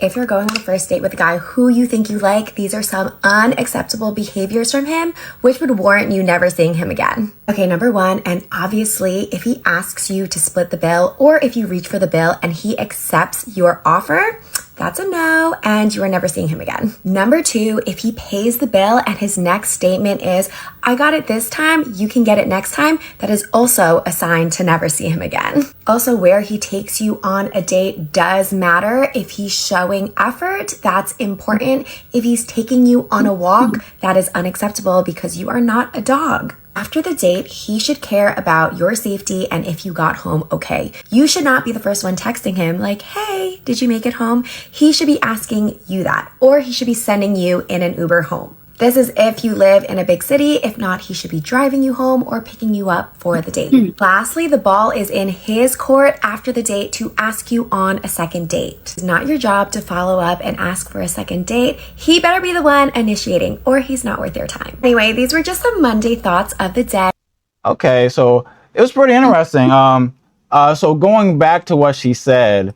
if you're going on a first date with a guy who you think you like, these are some unacceptable behaviors from him, which would warrant you never seeing him again. Okay, number one, and obviously, if he asks you to split the bill or if you reach for the bill and he accepts your offer, that's a no, and you are never seeing him again. Number two, if he pays the bill and his next statement is, I got it this time, you can get it next time, that is also a sign to never see him again. Also, where he takes you on a date does matter. If he's showing effort, that's important. If he's taking you on a walk, that is unacceptable because you are not a dog. After the date, he should care about your safety and if you got home okay. You should not be the first one texting him like, hey, did you make it home? He should be asking you that, or he should be sending you in an Uber home. This is if you live in a big city. If not, he should be driving you home or picking you up for the date. Lastly, the ball is in his court after the date to ask you on a second date. It's not your job to follow up and ask for a second date. He better be the one initiating or he's not worth your time. Anyway, these were just some Monday thoughts of the day. Okay, so it was pretty interesting. So going back to what she said,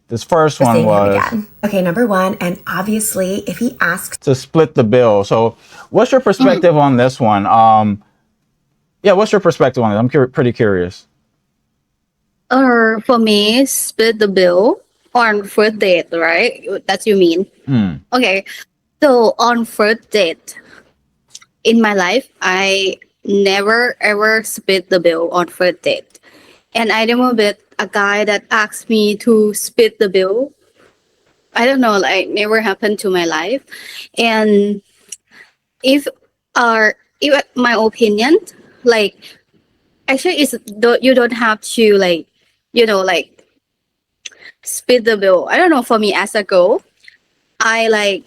this first one was, okay, number one, and obviously if he asks to split the bill. So what's your perspective on this one? Yeah, what's your perspective on it? I'm pretty curious. For me, split the bill on first date, right? That's you mean? Okay, so on first date, in my life, I never ever split the bill on first date. And I never met a guy that asked me to split the bill. I don't know, like never happened to my life. And if my opinion, like actually you don't have to like, split the bill. I don't know, for me as a girl, I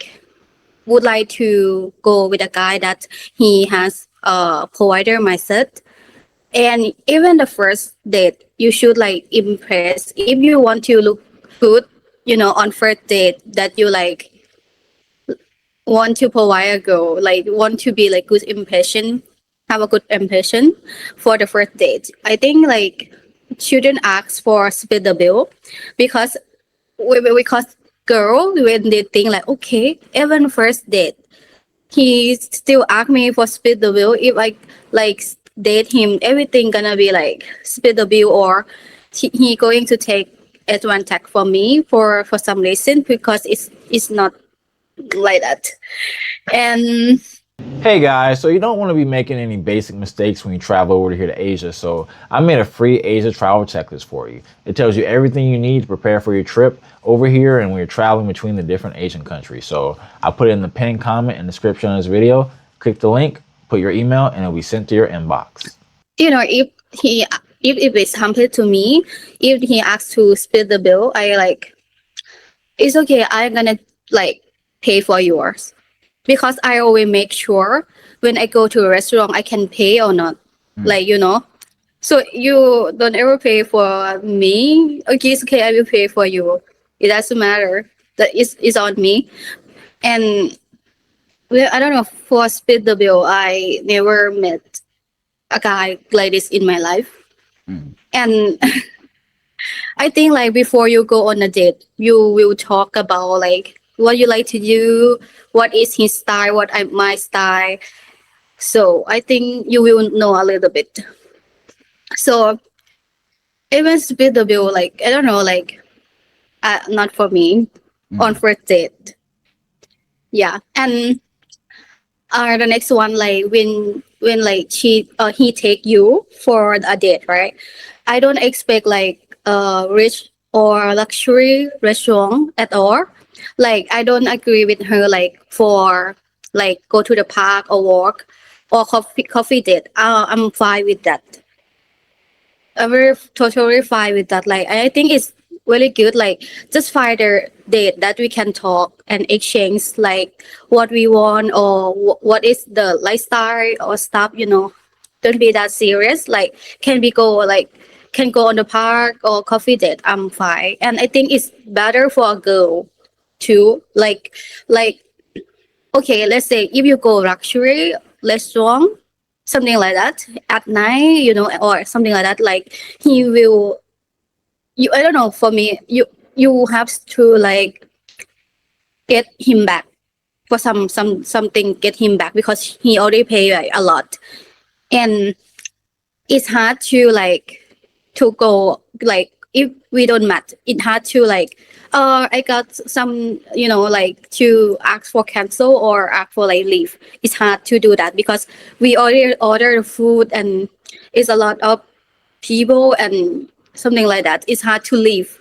would like to go with a guy that he has provided my set. And even the first date, you should impress. If you want to look good, on first date, that you want to provide a girl, want to be good impression, have a good impression for the first date. I think shouldn't ask for split the bill because girl, when they think okay, even first date, he still ask me for split the bill. If I date him, everything gonna be split the bill, or he going to take advantage for me for some reason, because it's not like that. And hey guys, so you don't want to be making any basic mistakes when you travel over here to Asia. So I made a free Asia travel checklist for you. It tells you everything you need to prepare for your trip over here and when you're traveling between the different Asian countries. So I'll put it in the pinned comment and description of this video. Click the link, put your email, and it'll be sent to your inbox. If it's happen to me, if he asks to split the bill, it's okay, I'm gonna pay for yours, because I always make sure when I go to a restaurant I can pay or not. So you don't ever pay for me. Okay, it's okay, I will pay for you. It doesn't matter, that is on me. And I don't know, for split the bill, I never met a guy like this in my life. And I think before you go on a date, you will talk about what you like to do, what is his style, what my style. So I think you will know a little bit. So even split the bill, I don't know, not for me on first date. Yeah. And the next one, when he take you for a date, right? I don't expect rich or luxury restaurant at all. I don't agree with her for go to the park or walk or coffee date. I'm fine with that. I'm totally fine with that. I think it's really good. Just find a date that we can talk and exchange what we want or what is the lifestyle or stuff. Don't be that serious. Can we go can go on the park or coffee date? I'm fine. And I think it's better for a girl too. Okay, let's say if you go luxury restaurant, something like that at night, or something like that, he will, I don't know, for me, you you have to like get him back for something, get him back because he already paid like a lot. And it's hard to like to go like if we don't match, it's hard to like I got some, you know, like to ask for cancel or ask for like leave. It's hard to do that because we already order food and it's a lot of people and something like that. It's hard to leave.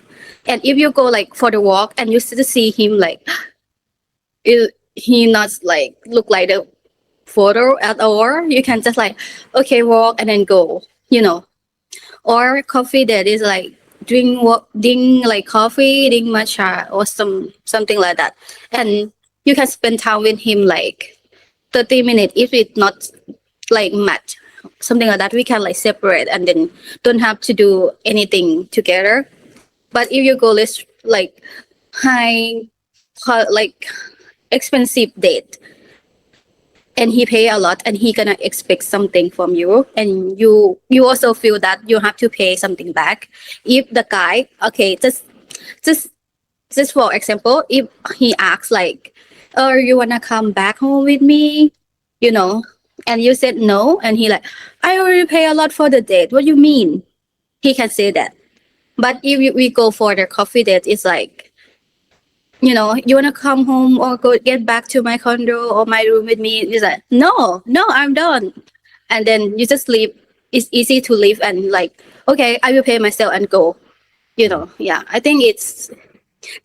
And if you go like for the walk and you still see him like he not like look like the photo at all, you can just like okay walk and then go, you know. Or coffee that is like drink like coffee, drink matcha or something like that, and you can spend time with him like 30 minutes. If it's not like match, something like that, we can like separate and then don't have to do anything together. But if you go less like high like expensive date and he pay a lot and he gonna expect something from you, and you also feel that you have to pay something back. If the guy, okay, just just for example, if he asks like, oh, you wanna come back home with me, you know, and you said no, and he like, I already pay a lot for the date, what do you mean? He can say that. But if we go for the coffee date, it's like, you know, you want to come home or go get back to my condo or my room with me? He's like, no, I'm done. And then you just leave. It's easy to leave and like, okay, I will pay myself and go. You know, yeah. I think it's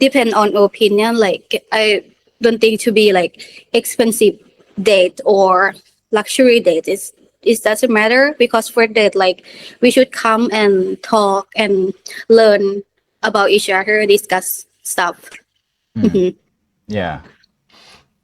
depend on opinion. Like, I don't think to be like expensive date or luxury date. It doesn't matter because for that, like, we should come and talk and learn about each other, discuss stuff. Mhm. Yeah.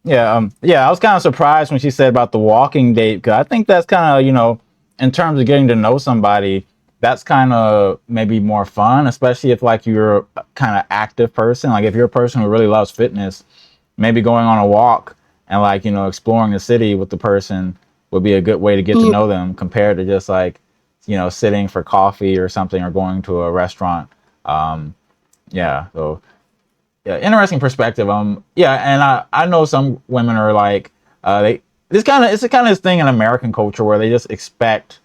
Yeah, I was kind of surprised when she said about the walking date because I think that's kind of, in terms of getting to know somebody, that's kind of maybe more fun, especially if like you're a kind of active person. Like if you're a person who really loves fitness, maybe going on a walk and like, exploring the city with the person would be a good way to get to know them compared to just like, sitting for coffee or something or going to a restaurant. Yeah. So yeah, interesting perspective. Yeah, and I know some women are like, it's a kind of thing in American culture where they just expect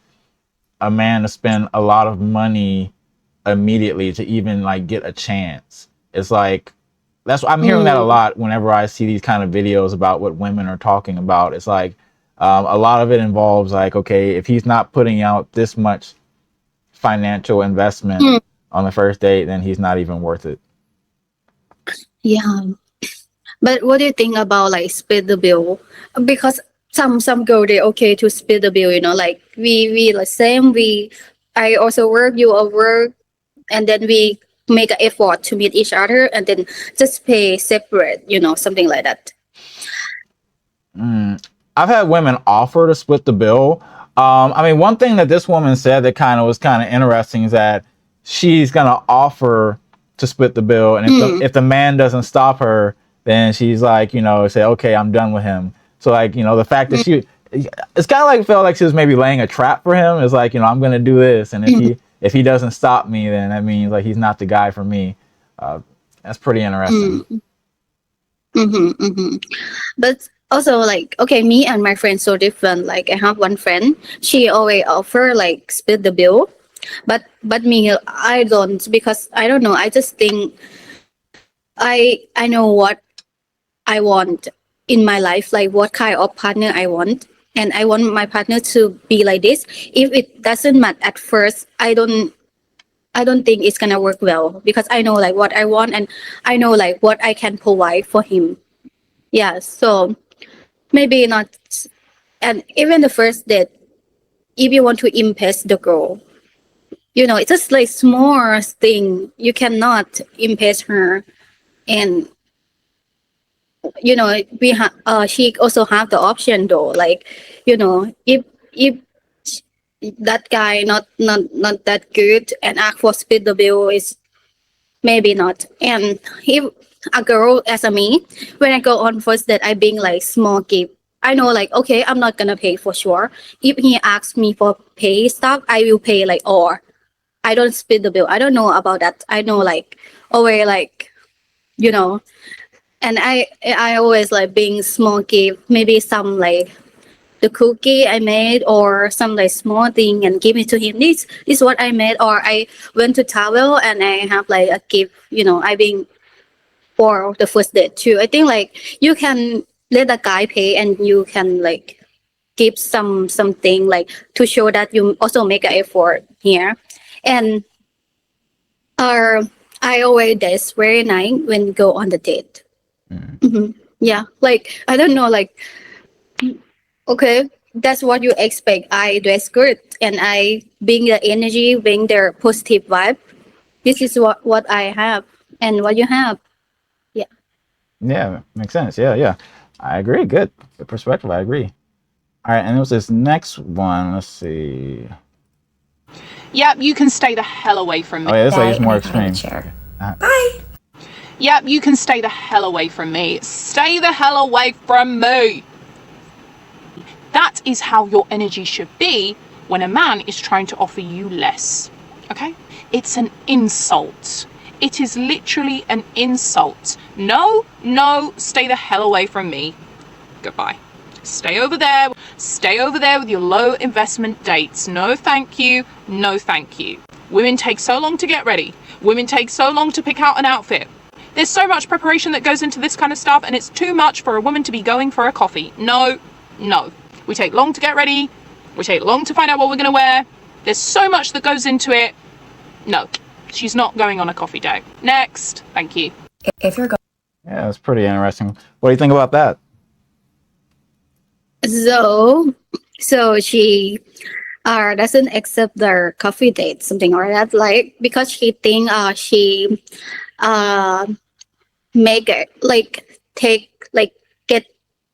a man to spend a lot of money immediately to even like get a chance. It's like I'm hearing that a lot whenever I see these kind of videos about what women are talking about. It's like a lot of it involves like, okay, if he's not putting out this much financial investment on the first date, then he's not even worth it. Yeah. But what do you think about like split the bill? Because some girl they okay to split the bill, you know, like we like same we I also work, you all work, and then we make an effort to meet each other and then just pay separate, you know, something like that. I've had women offer to split the bill. I mean, one thing that this woman said that was kind of interesting is that she's gonna offer to split the bill, and if the man doesn't stop her, then she's like, say, okay, I'm done with him. So like, the fact that it's kind of like felt like she was maybe laying a trap for him. It's like, I'm gonna do this, and if he doesn't stop me, then that means like he's not the guy for me. That's pretty interesting. But also like okay, me and my friends so different. Like I have one friend, she always offer like split the bill, but me I don't, because I don't know. I just think I know what I want in my life, like what kind of partner I want, and I want my partner to be like this. If it doesn't match at first, I don't think it's gonna work well because I know like what I want and I know like what I can provide for him. Yeah, so maybe not. And even the first date, if you want to impress the girl, it's just like small thing. You cannot impress her, and we have. She also have the option though, like, if that guy not that good and ask for split the bill is maybe not. And if a girl as a me, when I go on first date, I bring like small gift. I know like okay, I'm not gonna pay for sure. If he asks me for pay stuff, I will pay like, or I don't split the bill. I don't know about that. I know like always like, you know, and I always like being small gift, maybe some like the cookie I made or some like small thing and give it to him. This is what I made, or I went to travel and I have like a gift, I been for the first date too. I think like you can let the guy pay and you can like give something like to show that you also make an effort here. And uh, I always dress very nice when go on the date. Yeah, like I don't know, like okay, that's what you expect. I dress good and I bring the energy, bring the positive vibe. This is what I have and what you have. Yeah. Yeah, makes sense. Yeah, yeah. I agree. Good perspective. I agree. All right, and it was this next one. Let's see. Yep, you can stay the hell away from me. Oh yeah, this lady's And more I thought I would extreme. share. Bye. Yep, you can stay the hell away from me. Stay the hell away from me. That is how your energy should be when a man is trying to offer you less. Okay? It's an insult. It is literally an insult. No, stay the hell away from me. Goodbye. Stay over there. Stay over there with your low investment dates. No, thank you. No, thank you. Women take so long to get ready. Women take so long to pick out an outfit. There's so much preparation that goes into this kind of stuff, and it's too much for a woman to be going for a coffee. No. We take long to get ready. We take long to find out what we're going to wear. There's so much that goes into it. No, she's not going on a coffee date. Next. Thank you. If you're Yeah, that's pretty interesting. What do you think about that? So she doesn't accept the coffee date, something like that, like because she think she uh make it like take like get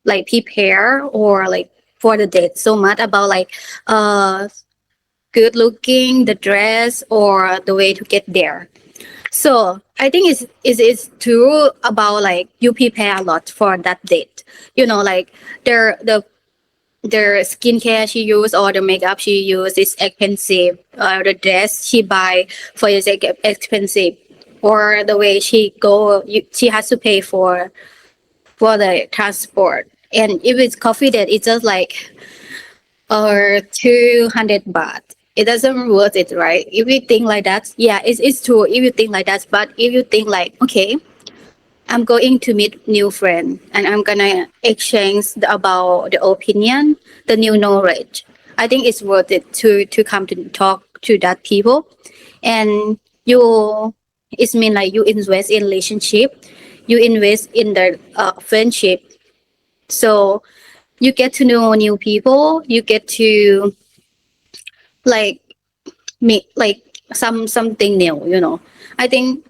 like prepare or like for the date so much about like good looking the dress or the way to get there. So I think it's true about like you prepare a lot for that date, like the skincare she use or the makeup she use is expensive. The dress she buy for is expensive, or the way she go, she has to pay for the transport. And if it's coffee date, it's just like 200 baht. It doesn't worth it, right? If you think like that, yeah, it's true. If you think like that, but if you think like, okay, I'm going to meet new friend and I'm gonna exchange about the opinion, the new knowledge. I think it's worth it to come to talk to that people, and it's mean like you invest in relationship, you invest in the friendship, so you get to know new people, you get to like meet like something new. I think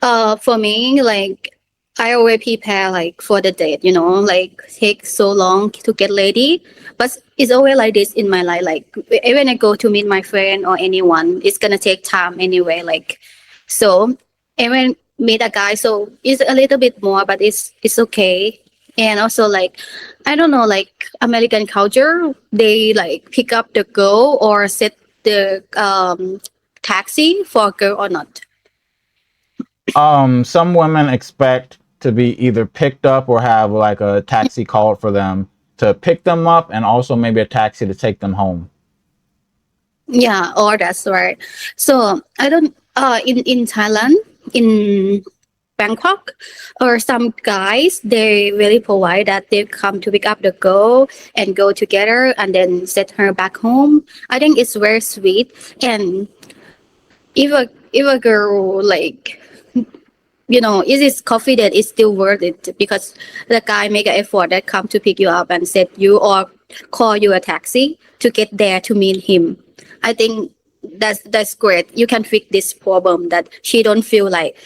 for me, like I always prepare like for the date, like take so long to get ready. But it's always like this in my life. Like when I go to meet my friend or anyone, it's gonna take time anyway. Like so, and when meet a guy, so it's a little bit more, but it's okay. And also like I don't know, like American culture, they like pick up the girl or set the taxi for a girl or not. Some women expect to be either picked up or have like a taxi called for them to pick them up, and also maybe a taxi to take them home. Yeah, or that's right. So I don't in Thailand, in Bangkok, or some guys they really provide that they come to pick up the girl and go together and then set her back home. I think it's very sweet. And if a girl like is this coffee that is still worth it because the guy make an effort that come to pick you up and set you or call you a taxi to get there to meet him. I think that's great. You can fix this problem that she don't feel like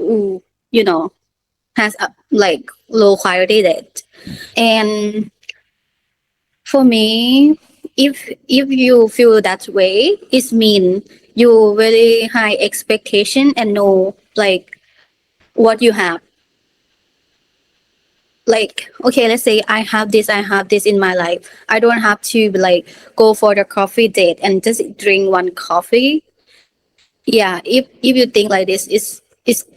ooh, has a like low quality date. And for me, if you feel that way, it mean you very high expectation and know like what you have. Like okay, let's say I have this in my life. I don't have to like go for the coffee date and just drink one coffee. Yeah, if you think like this,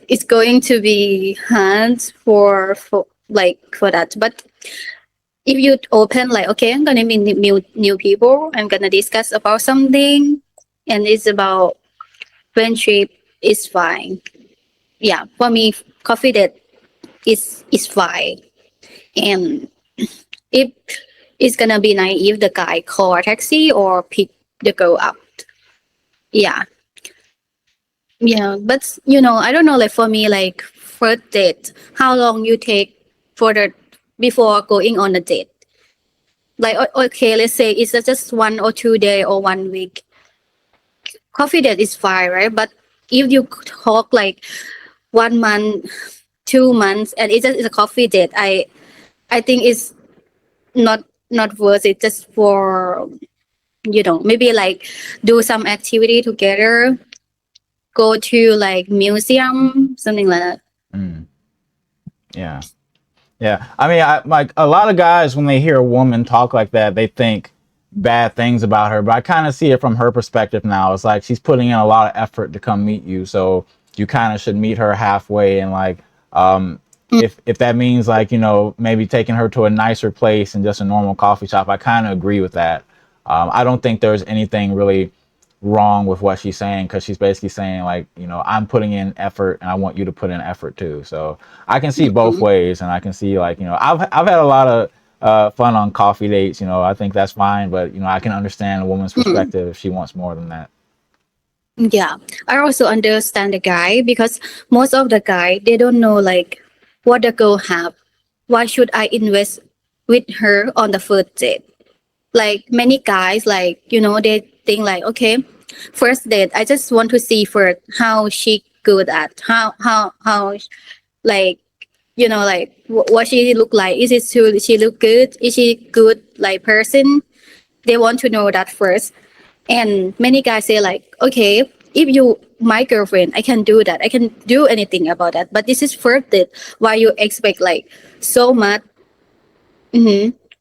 it's going to be hard for that. But if you open like, okay, I'm gonna meet new people, I'm gonna discuss about something, and it's about friendship, is fine. Yeah, for me, coffee date is fine. And if it's gonna be nice if the guy call a taxi or pick the girl up. Yeah. Yeah, but I don't know, like for me, like first date, how long you take for the before going on a date? Like okay, let's say it's just 1 or 2 day or 1 week. Coffee date is fine, right? But if you talk like 1 month, 2 months, and it's a coffee date, I think it's not worth it just for maybe like do some activity together, go to like museum, something like that. Yeah. Yeah. I mean, like a lot of guys, when they hear a woman talk like that, they think bad things about her. But I kind of see it from her perspective now. It's like she's putting in a lot of effort to come meet you. So you kind of should meet her halfway. And like, if that means like, maybe taking her to a nicer place than just a normal coffee shop, I kind of agree with that. I don't think there's anything really wrong with what she's saying, because she's basically saying like, I'm putting in effort and I want you to put in effort too. So I can see both ways, and I can see like, I've had a lot of fun on coffee dates. I think that's fine, but I can understand a woman's perspective if she wants more than that. Yeah, I also understand the guy, because most of the guy, they don't know like what the girl have. Why should I invest with her on the first date? Like many guys, like they think like, okay, first date, I just want to see first how she good at, how like like what she look like. Is it she look good? Is she good like person? They want to know that first. And many guys say like, okay, if you my girlfriend, I can do that, I can do anything about that, but this is first date, why you expect like so much?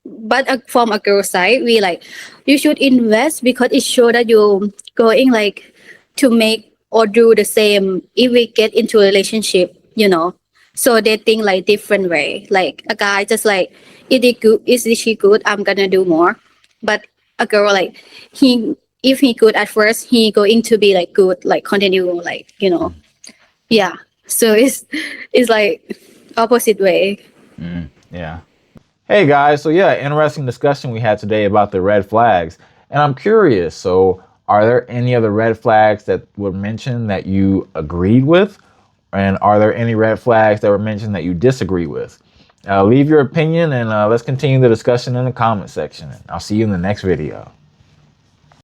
But from a girl side, we like, you should invest because it shows that you going like to make or do the same if we get into a relationship. So they think like different way. Like a guy just like, is she good, I'm gonna do more. But a girl like, if he good at first, he going to be like good, like continue, like yeah. So it's like opposite way. Yeah. Hey guys, so yeah, interesting discussion we had today about the red flags. And I'm curious, so are there any other red flags that were mentioned that you agreed with? And are there any red flags that were mentioned that you disagree with? Leave your opinion, and let's continue the discussion in the comment section. I'll see you in the next video.